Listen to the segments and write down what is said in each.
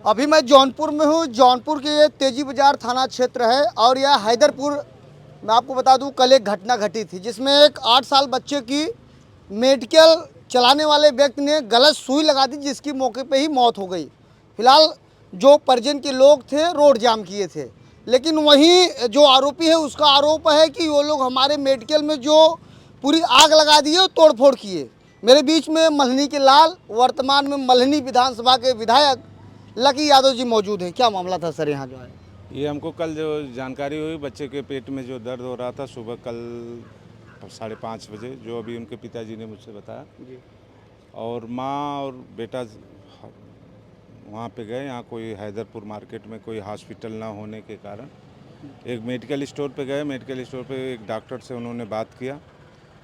अभी मैं जौनपुर में हूँ। जौनपुर के ये तेजी बाजार थाना क्षेत्र है और यह हैदरपुर। मैं आपको बता दूं, कल एक घटना घटी थी जिसमें एक 8 साल बच्चे की मेडिकल चलाने वाले व्यक्ति ने गलत सुई लगा दी, जिसकी मौके पे ही मौत हो गई। फिलहाल जो परिजन के लोग थे रोड जाम किए थे, लेकिन वहीं जो आरोपी है उसका आरोप है कि वो लोग हमारे मेडिकल में जो पूरी आग लगा दी है, तोड़फोड़ किए। मेरे बीच में मल्हनी के लाल, वर्तमान में मल्हनी विधानसभा के विधायक लकी यादव जी मौजूद हैं। क्या मामला था सर यहाँ जो है? ये हमको कल जो जानकारी हुई, बच्चे के पेट में जो दर्द हो रहा था सुबह कल 5:30 बजे, जो अभी उनके पिताजी ने मुझसे बताया जी। और माँ और बेटा वहाँ पे गए। यहाँ कोई हैदरपुर मार्केट में कोई हॉस्पिटल ना होने के कारण एक मेडिकल स्टोर पे गए। मेडिकल स्टोर पे एक डॉक्टर से उन्होंने बात किया।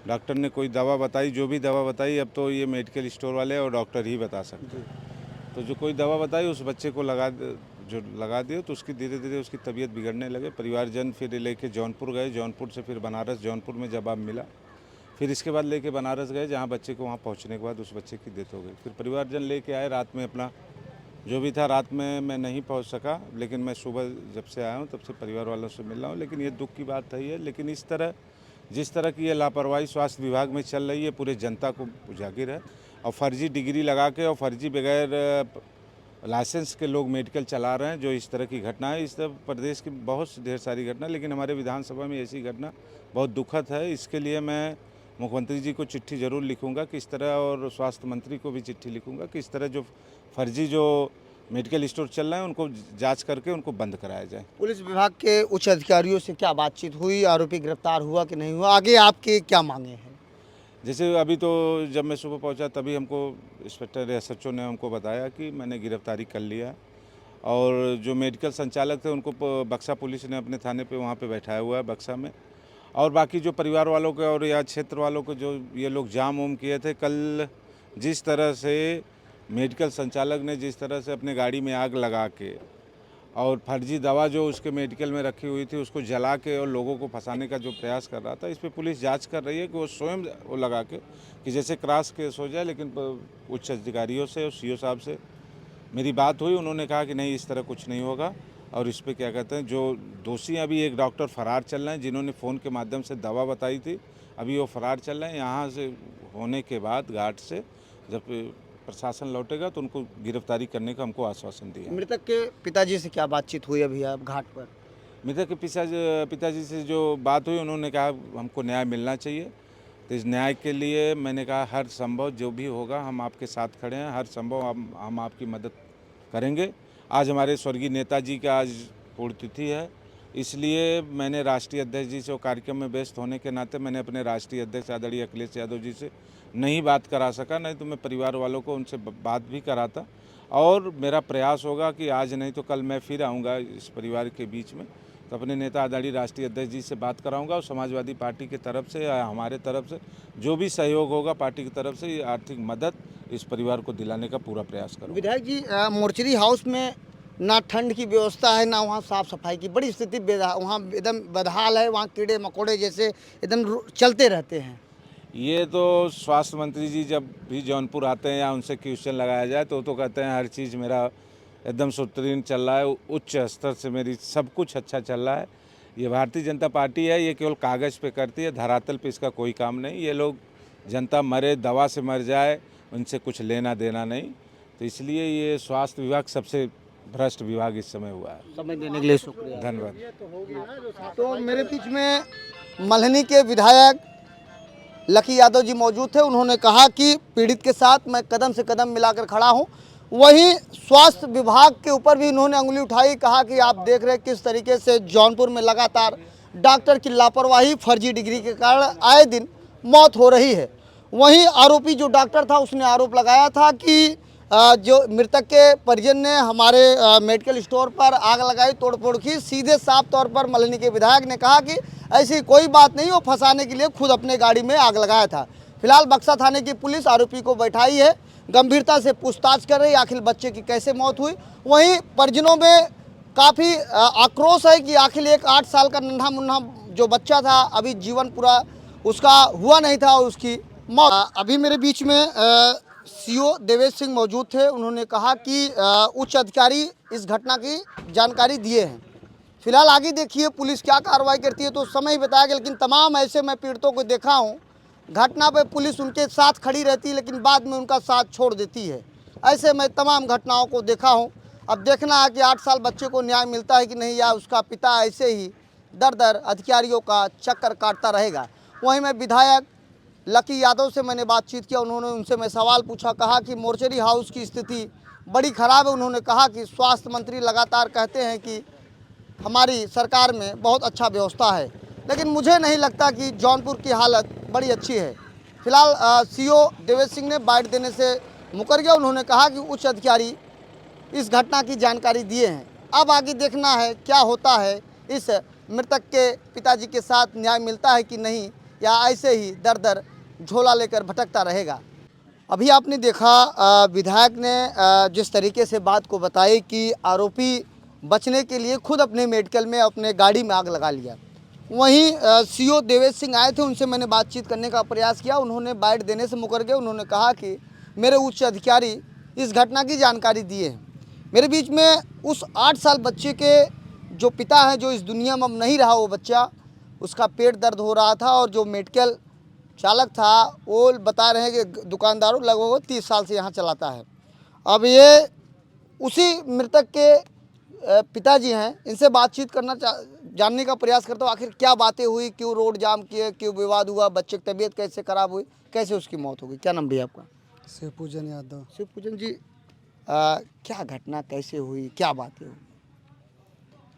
डॉक्टर ने कोई दवा बताई, जो भी दवा बताई अब तो ये मेडिकल स्टोर वाले और डॉक्टर ही बता सकते हैं। तो जो कोई दवा बताई उस बच्चे को लगा दिए, तो उसकी धीरे धीरे उसकी तबीयत बिगड़ने लगे। परिवारजन फिर लेके जौनपुर गए, जौनपुर से फिर बनारस। जौनपुर में जवाब मिला, फिर इसके बाद लेके बनारस गए, जहाँ बच्चे को वहाँ पहुँचने के बाद उस बच्चे की डेथ हो गई। फिर परिवारजन लेके आए रात में। अपना जो भी था रात में मैं नहीं पहुँच सका, लेकिन मैं सुबह जब से आया हूँ तब से परिवार वालों से मिल रहा हूँ। लेकिन ये दुख की बात है ये, लेकिन इस तरह जिस तरह की ये लापरवाही स्वास्थ्य विभाग में चल रही है पूरे जनता को उजागर है। और फर्जी डिग्री लगा के और फर्जी बगैर लाइसेंस के लोग मेडिकल चला रहे हैं। जो इस तरह की घटना है, इस तरह प्रदेश की बहुत ढेर सारी घटना, लेकिन हमारे विधानसभा में ऐसी घटना बहुत दुखद है। इसके लिए मैं मुख्यमंत्री जी को चिट्ठी ज़रूर लिखूंगा कि इस तरह, और स्वास्थ्य मंत्री को भी चिट्ठी लिखूंगा कि इस तरह जो फर्जी जो मेडिकल स्टोर चल रहे हैं उनको जांच करके उनको बंद कराया जाए। पुलिस विभाग के उच्च अधिकारियों से क्या बातचीत हुई? आरोपी गिरफ्तार हुआ कि नहीं हुआ? आगे आपके क्या मांगे हैं? जैसे अभी तो जब मैं सुबह पहुंचा तभी हमको इंस्पेक्टर एसएचओ ने हमको बताया कि मैंने गिरफ्तारी कर लिया। और जो मेडिकल संचालक थे उनको बक्सा पुलिस ने अपने थाने पे वहाँ पे बैठाया हुआ है बक्सा में। और बाकी जो परिवार वालों के और या क्षेत्र वालों को जो ये लोग जाम उम किए थे कल, जिस तरह से मेडिकल संचालक ने जिस तरह से अपने गाड़ी में आग लगा के और फर्जी दवा जो उसके मेडिकल में रखी हुई थी उसको जला के और लोगों को फंसाने का जो प्रयास कर रहा था, इस पे पुलिस जांच कर रही है कि वो स्वयं वो लगा के कि जैसे क्रॉस केस हो जाए। लेकिन उच्च अधिकारियों से और सीओ साहब से मेरी बात हुई, उन्होंने कहा कि नहीं, इस तरह कुछ नहीं होगा। और इस पर क्या कहते हैं, जो दोषी अभी एक डॉक्टर फरार चल रहे हैं जिन्होंने फ़ोन के माध्यम से दवा बताई थी, अभी वो फरार चल रहे हैं। यहाँ से होने के बाद घाट से जब प्रशासन लौटेगा तो उनको गिरफ्तारी करने का हमको आश्वासन दिया। मृतक के पिताजी से क्या बातचीत हुई अभी आप घाट पर? मृतक के पिताजी से जो बात हुई, उन्होंने कहा हमको न्याय मिलना चाहिए। तो इस न्याय के लिए मैंने कहा हर संभव जो भी होगा हम आपके साथ खड़े हैं, हर संभव हम आपकी मदद करेंगे। आज हमारे स्वर्गीय नेताजी का आज पुण्यतिथि है, इसलिए मैंने राष्ट्रीय अध्यक्ष जी से वो कार्यक्रम में व्यस्त होने के नाते मैंने अपने राष्ट्रीय अध्यक्ष आदरणीय अखिलेश यादव जी से नहीं बात करा सका, नहीं तो मैं परिवार वालों को उनसे बात भी कराता। और मेरा प्रयास होगा कि आज नहीं तो कल मैं फिर आऊँगा इस परिवार के बीच में, तो अपने नेता आदरणीय राष्ट्रीय अध्यक्ष जी से बात कराऊंगा और समाजवादी पार्टी की तरफ से या हमारे तरफ से जो भी सहयोग होगा पार्टी की तरफ से, ये आर्थिक मदद इस परिवार को दिलाने का पूरा प्रयास करूँगा। विधायक जी, मोर्चरी हाउस में ना ठंड की व्यवस्था है, ना वहाँ साफ सफाई की, बड़ी स्थिति वहाँ एकदम बदहाल है। वहाँ कीड़े मकोड़े जैसे एकदम चलते रहते हैं। ये तो स्वास्थ्य मंत्री जी जब भी जौनपुर आते हैं या उनसे क्वेश्चन लगाया जाए तो कहते हैं हर चीज़ मेरा एकदम सुतरीन चल रहा है, उच्च स्तर से मेरी सब कुछ अच्छा चल रहा है। ये भारतीय जनता पार्टी है, ये केवल कागज़ पे करती है, धरातल पे इसका कोई काम नहीं। ये लोग जनता मरे, दवा से मर जाए, उनसे कुछ लेना देना नहीं। तो इसलिए ये स्वास्थ्य विभाग सबसे भ्रष्ट विभाग इस समय हुआ है। समय देने के लिए शुक्रिया, धन्यवाद। तो मेरे बीच में मल्हनी के विधायक लकी यादव जी मौजूद थे। उन्होंने कहा कि पीड़ित के साथ मैं कदम से कदम मिलाकर खड़ा हूं। वहीं स्वास्थ्य विभाग के ऊपर भी उन्होंने उंगली उठाई, कहा कि आप देख रहे हैं किस तरीके से जौनपुर में लगातार डॉक्टर की लापरवाही, फर्जी डिग्री के कारण आए दिन मौत हो रही है। वहीं आरोपी जो डॉक्टर था उसने आरोप लगाया था कि जो मृतक के परिजन ने हमारे मेडिकल स्टोर पर आग लगाई, तोड़फोड़ की। सीधे साफ तौर पर मल्हनी के विधायक ने कहा कि ऐसी कोई बात नहीं, वो फंसाने के लिए खुद अपने गाड़ी में आग लगाया था। फिलहाल बक्सा थाने की पुलिस आरोपी को बैठाई है, गंभीरता से पूछताछ कर रही है आखिर बच्चे की कैसे मौत हुई। वहीं परिजनों में काफ़ी आक्रोश है कि आखिर एक 8 साल का नन्हा मुन्ना जो बच्चा था, अभी जीवन पूरा उसका हुआ नहीं था और उसकी अभी मेरे बीच में सीओ देवेश सिंह मौजूद थे। उन्होंने कहा कि उच्च अधिकारी इस घटना की जानकारी दिए हैं। फिलहाल आगे देखिए पुलिस क्या कार्रवाई करती है तो समय ही बताएगा, लेकिन तमाम ऐसे मैं पीड़ितों को देखा हूँ, घटना पे पुलिस उनके साथ खड़ी रहती है लेकिन बाद में उनका साथ छोड़ देती है। ऐसे मैं तमाम घटनाओं को देखा हूँ। अब देखना है कि 8 साल बच्चे को न्याय मिलता है कि नहीं, या उसका पिता ऐसे ही दर दर अधिकारियों का चक्कर काटता रहेगा। वहीं मैं विधायक लकी यादव से मैंने बातचीत किया। उनसे मैं सवाल पूछा, कहा कि मोर्चरी हाउस की स्थिति बड़ी ख़राब है। उन्होंने कहा कि स्वास्थ्य मंत्री लगातार कहते हैं कि हमारी सरकार में बहुत अच्छा व्यवस्था है, लेकिन मुझे नहीं लगता कि जौनपुर की हालत बड़ी अच्छी है। फिलहाल सीओ देवेश सिंह ने बाइट देने से मुकर गया। उन्होंने कहा कि उच्च अधिकारी इस घटना की जानकारी दिए हैं। अब आगे देखना है क्या होता है, इस मृतक के पिताजी के साथ न्याय मिलता है कि नहीं, या ऐसे ही दर दर झोला लेकर भटकता रहेगा। अभी आपने देखा विधायक ने जिस तरीके से बात को बताई कि आरोपी बचने के लिए खुद अपने मेडिकल में अपने गाड़ी में आग लगा लिया। वहीं सीओ देवेश सिंह आए थे, उनसे मैंने बातचीत करने का प्रयास किया। उन्होंने बाइट देने से मुकर गए। उन्होंने कहा कि मेरे उच्च अधिकारी इस घटना की जानकारी दिए हैं। मेरे बीच में उस 8 साल बच्चे के जो पिता हैं, जो इस दुनिया में अब नहीं रहा वो बच्चा, उसका पेट दर्द हो रहा था, और जो मेडिकल चालक था वो बता रहे हैं कि दुकानदारों लगभग 30 साल से यहाँ चलाता है। अब ये उसी मृतक के पिताजी हैं। इनसे बातचीत जानने का प्रयास करता हूँ, आखिर क्या बातें हुई, क्यों रोड जाम किए, क्यों विवाद हुआ, बच्चे की तबीयत कैसे खराब हुई, कैसे उसकी मौत हो गई। क्या नाम भैया आपका? शिवपूजन यादव। शिवपूजन जी, क्या घटना कैसे हुई, क्या बातें हुई?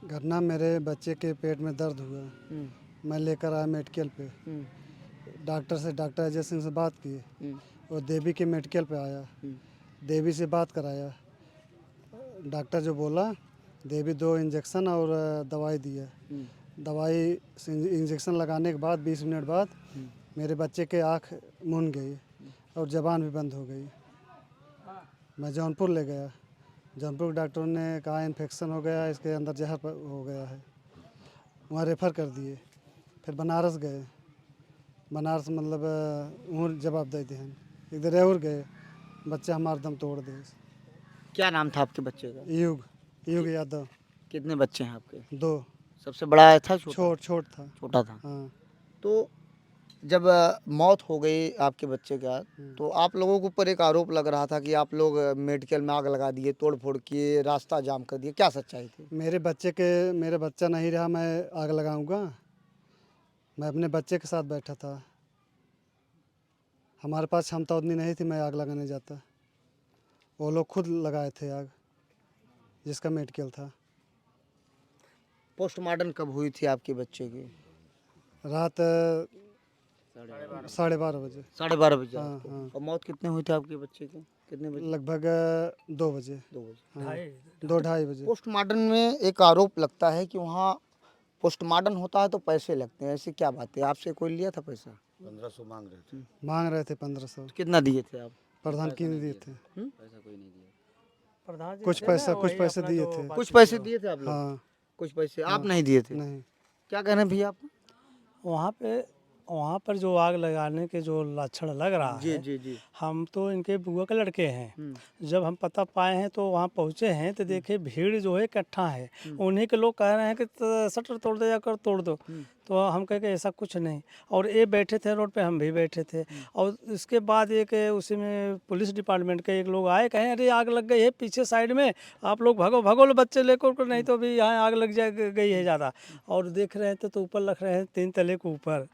घटना, मेरे बच्चे के पेट में दर्द हुआ, मैं लेकर आया मेडिकल पे। डॉक्टर अजय सिंह से बात की, वो देवी के मेडिकल पे आया, देवी से बात कराया। डॉक्टर जो बोला, देवी 2 इंजेक्शन और दवाई दिया। दवाई इंजेक्शन लगाने के बाद 20 मिनट बाद मेरे बच्चे के आँख मूंद गई और ज़बान भी बंद हो गई। मैं जौनपुर ले गया। जौनपुर के डॉक्टरों ने कहा इन्फेक्शन हो गया, इसके अंदर जहर हो गया है। वहाँ रेफ़र कर दिए। फिर बनारस गए। बनारस मतलब वहाँ जवाब दे दिए हैं। इधर रेउर गए, बच्चा हमारा दम तोड़ दे। क्या नाम था आपके बच्चे का? युग यादव। कितने बच्चे हैं आपके? 2। सबसे बड़ा था, छोटा छोटा था। छोटा था। हाँ। तो जब मौत हो गई आपके बच्चे का, तो आप लोगों के ऊपर एक आरोप लग रहा था कि आप लोग मेडिकल में आग लगा दिए, तोड़ फोड़ किए, रास्ता जाम कर दिए। क्या सच्चाई थी? मेरे बच्चा नहीं रहा, मैं आग लगाऊंगा? मैं अपने बच्चे के साथ बैठा था। हमारे पास क्षमता उतनी नहीं थी, मैं आग लगाने जाता। वो लोग खुद लगाए थे आग, जिसका मेडिकल था। पोस्टमार्टम कब हुई थी आपके बच्चे की? रात 12:30 बजे। 12:30 बजे। हाँ, आपको? हाँ। और मौत कितने हुई थी आपके बच्चे की? कितने बजे? लगभग 2 बजे। 2 बजे। हाँ, 2-2:30 बजे। पोस्टमार्टम में एक आरोप लगता है कि वहाँ पोस्टमार्टम होता है तो पैसे लगते हैं, ऐसी क्या बात है? आपसे कोई लिया था पैसा? 1500 मांग रहे थे। मांग रहे थे 1500। कितना दिए थे आप? प्रधान की नहीं दिए थे। पैसा कोई नहीं दिया। कुछ पैसे दिए थे। कुछ पैसे दिए थे आप लोग? हाँ। कुछ पैसे आप नहीं दिए थे? नहीं। क्या कह रहे हैं भैया आप? वहाँ पर जो आग लगाने के जो लक्षण लग रहा जी है, जी जी। हम तो इनके बुआ के लड़के हैं। जब हम पता पाए हैं तो वहाँ पहुँचे हैं तो देखे भीड़ जो है इकट्ठा है। उन्हीं के लोग कह रहे हैं कि शटर तोड़ दे, जाकर तोड़ दो। तो हम कहे कि ऐसा कुछ नहीं। और ये बैठे थे रोड पे, हम भी बैठे थे। और इसके बाद एक उसी में पुलिस डिपार्टमेंट के एक लोग आए, कहें अरे आग लग गई है पीछे साइड में, आप लोग भागो भागो लो बच्चे लेकर, नहीं तो अभी यहाँ आग लग गई है ज़्यादा। और देख रहे थे तो ऊपर लग रहे हैं 3 तले के ऊपर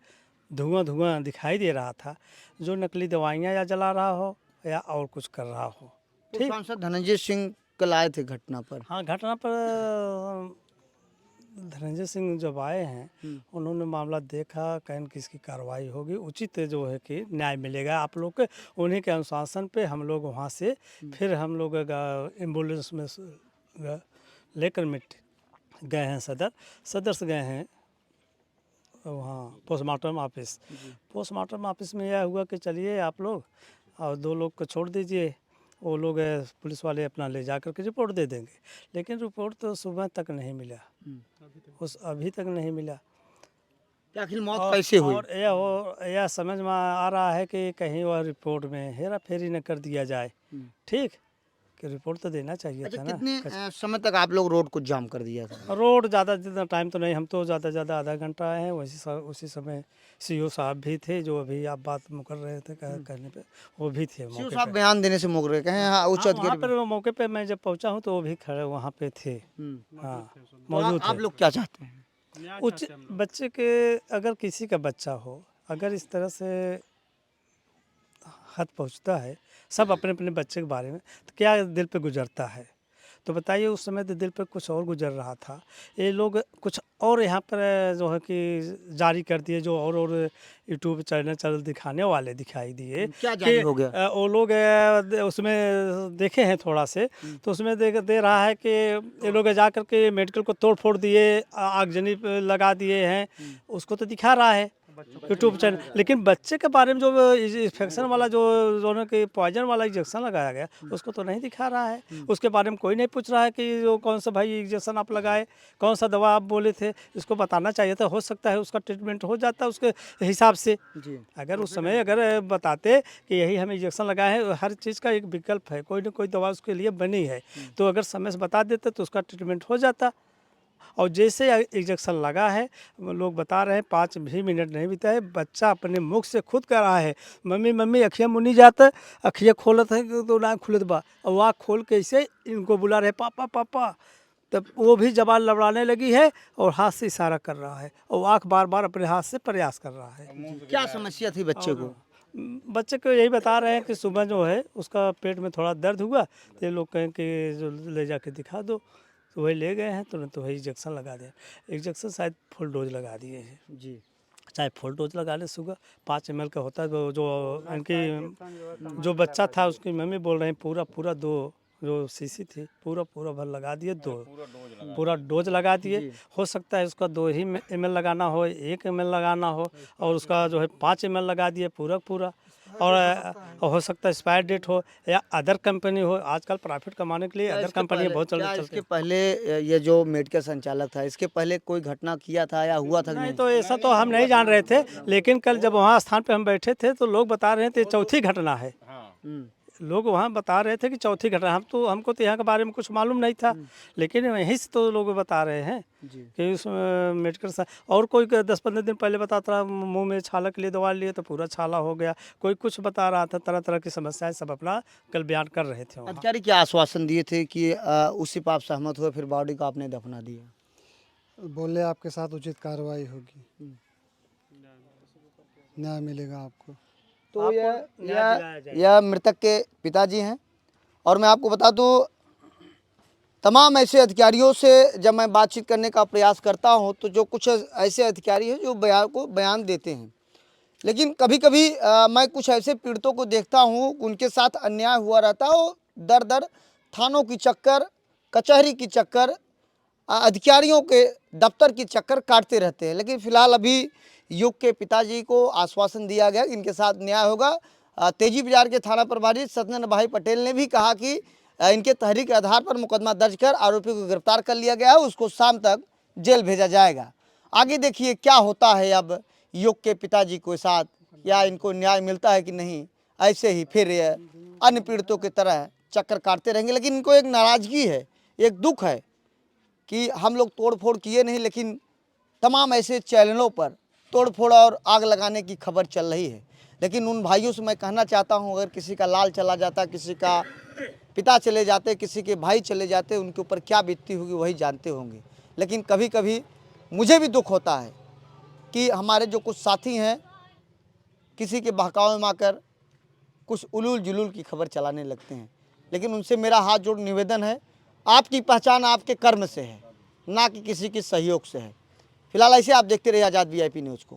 धुआं दिखाई दे रहा था, जो नकली दवाइयाँ या जला रहा हो या और कुछ कर रहा हो। ठीक। सांसद धनंजय सिंह कल आए थे घटना पर। हाँ, घटना पर धनंजय सिंह जब आए हैं, उन्होंने मामला देखा, कहें कि इसकी कार्रवाई होगी, उचित जो है कि न्याय मिलेगा आप लोग के। उन्हीं के अनुशासन पे हम लोग वहाँ से फिर हम लोग एम्बुलेंस में लेकर गए हैं सदर से गए हैं वहाँ पोस्टमार्टम ऑफिस में यह हुआ कि चलिए आप लोग और 2 लोग को छोड़ दीजिए, वो लोग पुलिस वाले अपना ले जा कर के रिपोर्ट दे देंगे। लेकिन रिपोर्ट तो सुबह तक नहीं मिला, अभी तक नहीं मिला। कि आखिर मौत कैसे हुई? और यह समझ में आ रहा है कि कहीं वह रिपोर्ट में हेरा फेरी न कर दिया जाए। ठीक, कि रिपोर्ट तो देना चाहिए अच्छा, था ना। कितने समय तक आप लोग रोड को जाम कर दिया था? रोड ज़्यादा जितना टाइम तो नहीं, हम तो ज़्यादा से ज़्यादा आधा घंटा आए हैं। उसी समय सीओ साहब भी थे, जो अभी आप बात कर रहे थे कहने पे, वो भी थे सीओ मौके साहब पे। बयान देने से मुकर कहे हाँ उच्च हाँ, वहाँ अधिकारी। पर मौके पे मैं जब पहुँचा हूँ तो वो भी खड़े वहाँ पे थे। हाँ, मौजूद आप थे। लोग क्या चाहते हैं? उच्च बच्चे के, अगर किसी का बच्चा हो, अगर इस तरह से हद पहुँचता है, सब अपने अपने बच्चे के बारे में, तो क्या दिल पे गुजरता है? तो बताइए, उस समय तो दिल पे कुछ और गुजर रहा था। ये लोग कुछ और यहाँ पर जो है कि जारी कर दिए, जो और यूट्यूब चैनल दिखाने वाले दिखाई दिए क्या जारी कि हो गया? वो लोग उसमें देखे हैं थोड़ा से, तो उसमें दे रहा है कि ये लोग जा कर के मेडिकल को तोड़ फोड़ दिए, आगजनी पे लगा दिए हैं, उसको तो दिखा रहा है यूट्यूब चैनल। लेकिन बच्चे के बारे में जो इन्फेक्शन वाला जो कि पॉइजन वाला इंजेक्शन लगाया गया, उसको तो नहीं दिखा रहा है। उसके बारे में कोई नहीं पूछ रहा है कि जो कौन सा भाई इंजेक्शन आप लगाए, कौन सा दवा आप बोले थे, इसको बताना चाहिए था। हो सकता है उसका ट्रीटमेंट हो जाता उसके हिसाब से। जी। अगर उस समय अगर बताते कि यही हमें इंजेक्शन लगाए हैं, हर चीज़ का एक विकल्प है, कोई ना कोई दवा उसके लिए बनी है, तो अगर समय से बता देते तो उसका ट्रीटमेंट हो जाता। और जैसे इंजेक्शन लगा है, वो लोग बता रहे हैं 5 भी मिनट नहीं बीता है, बच्चा अपने मुख से खुद कह रहा है, मम्मी मम्मी अखियाँ मुनी जाता, अखियाँ खोलत है तो ना खुलत बा, और आँख खोल के ऐसे इनको बुला रहे पापा पापा। तब वो भी जबान लड़ाने लगी है और हाथ से इशारा कर रहा है, और आँख बार बार अपने हाथ से प्रयास कर रहा है। क्या समस्या थी बच्चे को? बच्चे को यही बता रहे हैं कि सुबह जो है उसका पेट में थोड़ा दर्द हुआ, तो ये लोग कहें कि जो ले जाके दिखा दो, तो वही ले गए हैं, तुरंत वही इंजेक्शन लगा दिया। इंजेक्शन शायद फुल डोज लगा दिए हैं। जी। चाहे फुल डोज लगा ले, सुबह 5 ml का होता है, जो इनकी जो बच्चा था उसकी मम्मी बोल रहे हैं पूरा पूरा 2 जो शीशी थी पूरा पूरा भर लगा दिए, 2 पूरा डोज लगा दिए। हो सकता है उसका 2 ही ml लगाना हो, 1 ml लगाना हो, और उसका जो है 5 ml लगा दिए पूरा पूरा। और हो सकता है एक्सपायर डेट हो या अदर कंपनी हो। आजकल प्रॉफिट कमाने के लिए अदर कंपनी बहुत क्या चलती इसके है। पहले ये जो मेडिकल संचालक था, इसके पहले कोई घटना किया था या हुआ था कि नहीं, नहीं? तो ऐसा तो हम नहीं जान रहे थे, लेकिन कल जब वहाँ स्थान पे हम बैठे थे तो लोग बता रहे थे चौथी घटना है। लोग वहाँ बता रहे थे कि चौथी घटना, हमको तो यहाँ के बारे में कुछ मालूम नहीं था, लेकिन वहीं से तो लोग बता रहे हैं कि उस मेडिकल से। और कोई 10-15 दिन पहले बताता रहा मुंह में छाला के लिए दवा लिए तो पूरा छाला हो गया, कोई कुछ बता रहा था, तरह तरह की समस्याएं सब अपना कल बयान कर रहे थे वहाँ। अधिकारी क्या आश्वासन दिए थे कि उसी पर आप सहमत हुए, फिर बॉडी को आपने दफना दिया? बोले आपके साथ उचित कार्रवाई होगी, न्याय मिलेगा आपको। तो यह मृतक के पिताजी हैं। और मैं आपको बता दूं, तमाम ऐसे अधिकारियों से जब मैं बातचीत करने का प्रयास करता हूं, तो जो कुछ ऐसे अधिकारी हैं जो बयान देते हैं, लेकिन कभी कभी मैं कुछ ऐसे पीड़ितों को देखता हूं, उनके साथ अन्याय हुआ रहता है, वो दर दर थानों की चक्कर, कचहरी की चक्कर, अधिकारियों के दफ्तर की चक्कर काटते रहते हैं। लेकिन फिलहाल अभी युग के पिताजी को आश्वासन दिया गया कि इनके साथ न्याय होगा। तेजी बाजार के थाना प्रभारी सत्येंद्र भाई पटेल ने भी कहा कि इनके तहरीर के आधार पर मुकदमा दर्ज कर आरोपी को गिरफ्तार कर लिया गया है, उसको शाम तक जेल भेजा जाएगा। आगे देखिए क्या होता है अब युग के पिताजी के साथ, या इनको न्याय मिलता है कि नहीं, ऐसे ही फिर अन्य पीड़ितों की तरह चक्कर काटते रहेंगे। लेकिन इनको एक नाराज़गी है, एक दुख है कि हम लोग तोड़ फोड़ किए नहीं, लेकिन तमाम ऐसे चैनलों पर तोड़ फोड़ और आग लगाने की खबर चल रही है। लेकिन उन भाइयों से मैं कहना चाहता हूं, अगर किसी का लाल चला जाता, किसी का पिता चले जाते, किसी के भाई चले जाते, उनके ऊपर क्या बीतती होगी वही जानते होंगे। लेकिन कभी कभी मुझे भी दुख होता है कि हमारे जो कुछ साथी हैं, किसी के बहकावे में आकर कुछ उलूल जुलूल की खबर चलाने लगते हैं। लेकिन उनसे मेरा हाथ जोड़ निवेदन है, आपकी पहचान आपके कर्म से है, ना कि किसी के सहयोग से है। फिलहाल ऐसे आप देखते रहिए आज़ाद VIP न्यूज़ को।